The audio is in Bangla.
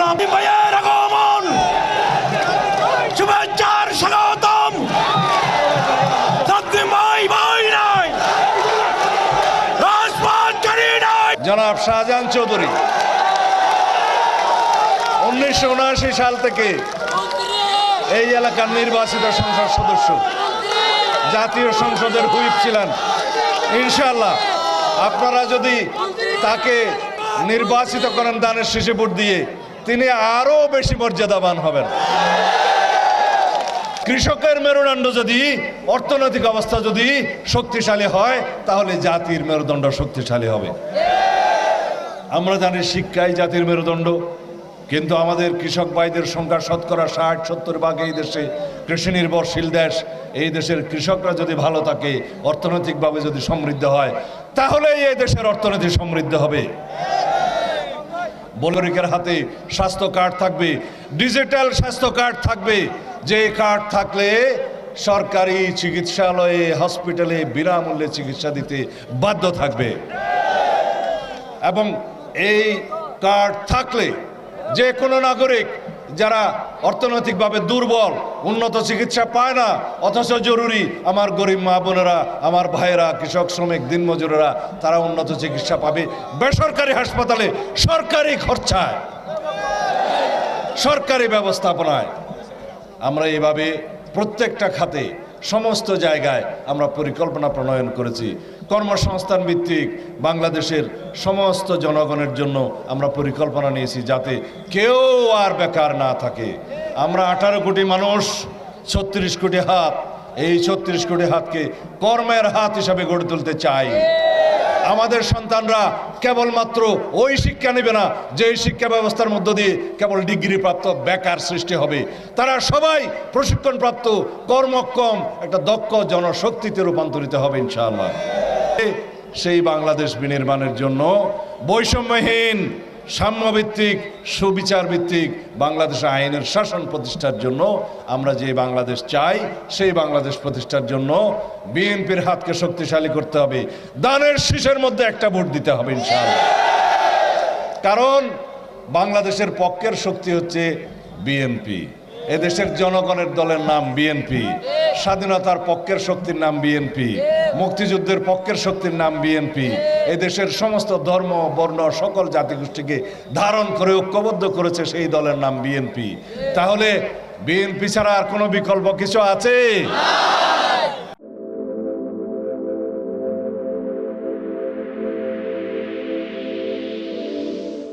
সালাম ভাইয়ের আগমন শুভেচ্ছার স্বাগতম ভাই ভাই নাই রাজপথ ছাড়ি নাই। জনাব শাহজাহান চৌধুরী 1979 সাল থেকে এই এলাকার নির্বাচিত সংসদ সদস্য, জাতীয় সংসদের হুইপ ছিলেন। ইনশাআল্লাহ আপনারা যদি তাকে নির্বাচিত করেন দানের শীষে ভোট দিয়ে, তিনি আরো বেশি মর্যাদাবান হবেন। কৃষকের মেরুদণ্ড যদি, অর্থনৈতিক অবস্থা যদি শক্তিশালী হয়, তাহলে জাতির মেরুদণ্ড শক্তিশালী হবে। আমরা জানি শিক্ষাই জাতির মেরুদণ্ড, কিন্তু আমাদের কৃষক ভাইদের সংখ্যা শতকরা 60-70 ভাগ এই দেশে কৃষি নির্ভরশীল দেশ। এই দেশের কৃষকরা যদি ভালো থাকে, অর্থনৈতিকভাবে যদি সমৃদ্ধ হয়, তাহলে এই দেশের অর্থনীতি সমৃদ্ধ হবে। নাগরিকের হাতে স্বাস্থ্য কার্ড থাকবে, ডিজিটাল স্বাস্থ্য কার্ড থাকবে, যে কার্ড থাকলে সরকারি চিকিৎসালয়ে, হসপিটালে বিনামূল্যে চিকিৎসা দিতে বাধ্য থাকবে। এবং এই কার্ড থাকলে যে কোনো নাগরিক যারা অর্থনৈতিকভাবে দুর্বল, উন্নত চিকিৎসা পায় না, অথচ জরুরি, আমার গরিব মা বোনেরা, আমার ভাইয়েরা, কৃষক শ্রমিক দিনমজুরেরা, তারা উন্নত চিকিৎসা পাবে বেসরকারি হাসপাতালে, সরকারি খরচায়, সরকারি ব্যবস্থাপনায়। আমরা এভাবে প্রত্যেকটা খাতে, সমস্ত জায়গায় আমরা পরিকল্পনা প্রণয়ন করেছি। কর্মসংস্থান ভিত্তিক বাংলাদেশের সমস্ত জনগণের জন্য আমরা পরিকল্পনা নিয়েছি, যাতে কেউ আর বেকার না থাকে। আমরা 18 কোটি মানুষ, 36 কোটি হাত, এই 36 কোটি হাতকে কর্মের হাত হিসাবে গড়ে তুলতে চাই। আমাদের সন্তানরা কেবলমাত্র ওই শিক্ষা নেবে না যে শিক্ষা ব্যবস্থার মধ্য দিয়ে কেবল ডিগ্রিপ্রাপ্ত বেকার সৃষ্টি হবে। তারা সবাই প্রশিক্ষণপ্রাপ্ত, কর্মক্ষম একটা দক্ষ জনশক্তিতে রূপান্তরিত হবে ইনশাআল্লাহ। সেই বাংলাদেশ বিনির্মাণের জন্য বৈষম্যহীন, সাম্যভিত্তিক, সুবিচার ভিত্তিক বাংলাদেশে আইনের শাসন প্রতিষ্ঠার জন্য আমরা যে বাংলাদেশ চাই, সেই বাংলাদেশ প্রতিষ্ঠার জন্য বিএনপির হাতকে শক্তিশালী করতে হবে। দানের শীষের মধ্যে একটা ভোট দিতে হবে ইনশাআল্লাহ। কারণ বাংলাদেশের পক্ষের শক্তি হচ্ছে বিএনপি। এদেশের জনগণের দলের নাম বিএনপি, স্বাধীনতার পক্ষের শক্তির নাম বিএনপি, মুক্তিযুদ্ধের পক্ষের শক্তির নাম বিএনপি। এদেশের সমস্ত ধর্ম, বর্ণ, সকল জাতিগোষ্ঠীকে ধারণ করে ঐক্যবদ্ধ করেছে সেই দলের নাম বিএনপি। তাহলে বিএনপি ছাড়া আর কোনো বিকল্প কিছু আছে?